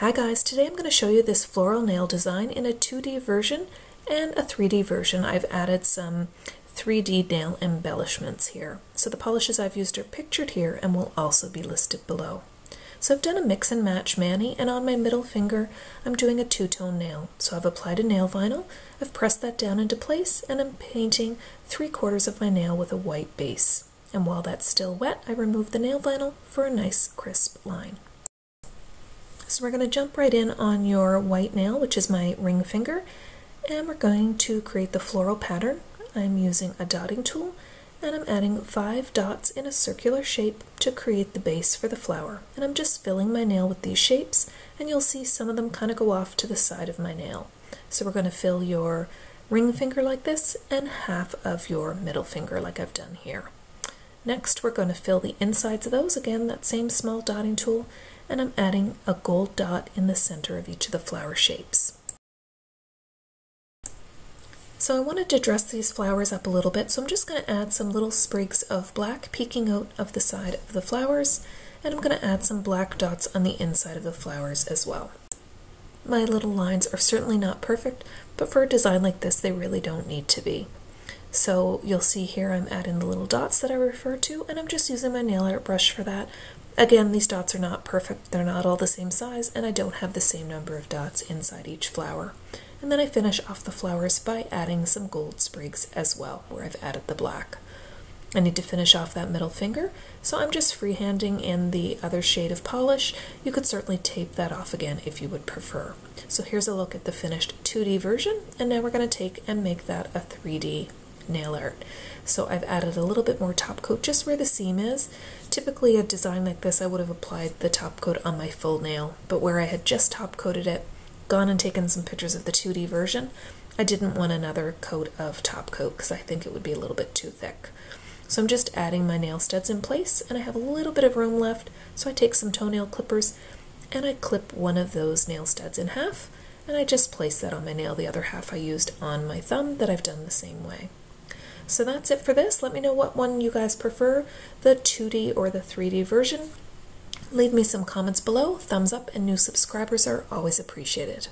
Hi guys, today I'm going to show you this floral nail design in a 2D version and a 3D version. I've added some 3D nail embellishments here. So the polishes I've used are pictured here and will also be listed below. So I've done a mix and match mani, and on my middle finger I'm doing a two-tone nail. So I've applied a nail vinyl, I've pressed that down into place, and I'm painting 3/4 of my nail with a white base. And while that's still wet, I remove the nail vinyl for a nice crisp line. So we're going to jump right in on your white nail, which is my ring finger, and we're going to create the floral pattern. I'm using a dotting tool, and I'm adding 5 dots in a circular shape to create the base for the flower. And I'm just filling my nail with these shapes, and you'll see some of them kind of go off to the side of my nail. So we're going to fill your ring finger like this, and half of your middle finger like I've done here. Next, we're going to fill the insides of those, again, that same small dotting tool, and I'm adding a gold dot in the center of each of the flower shapes. So I wanted to dress these flowers up a little bit, so I'm just going to add some little sprigs of black peeking out of the side of the flowers, and I'm going to add some black dots on the inside of the flowers as well. My little lines are certainly not perfect, but for a design like this they really don't need to be. So you'll see here I'm adding the little dots that I referred to, and I'm just using my nail art brush for that. Again, these dots are not perfect, they're not all the same size, and I don't have the same number of dots inside each flower. And then I finish off the flowers by adding some gold sprigs as well, where I've added the black. I need to finish off that middle finger, so I'm just freehanding in the other shade of polish. You could certainly tape that off again if you would prefer. So here's a look at the finished 2D version, and now we're going to take and make that a 3D nail art. So I've added a little bit more top coat just where the seam is. Typically a design like this I would have applied the top coat on my full nail, but where I had just top coated it, gone and taken some pictures of the 2D version, I didn't want another coat of top coat because I think it would be a little bit too thick. So I'm just adding my nail studs in place, and I have a little bit of room left, so I take some toenail clippers and I clip one of those nail studs in half, and I just place that on my nail. The other half I used on my thumb that I've done the same way. So that's it for this. Let me know what one you guys prefer, the 2D or the 3D version. Leave me some comments below. Thumbs up and new subscribers are always appreciated.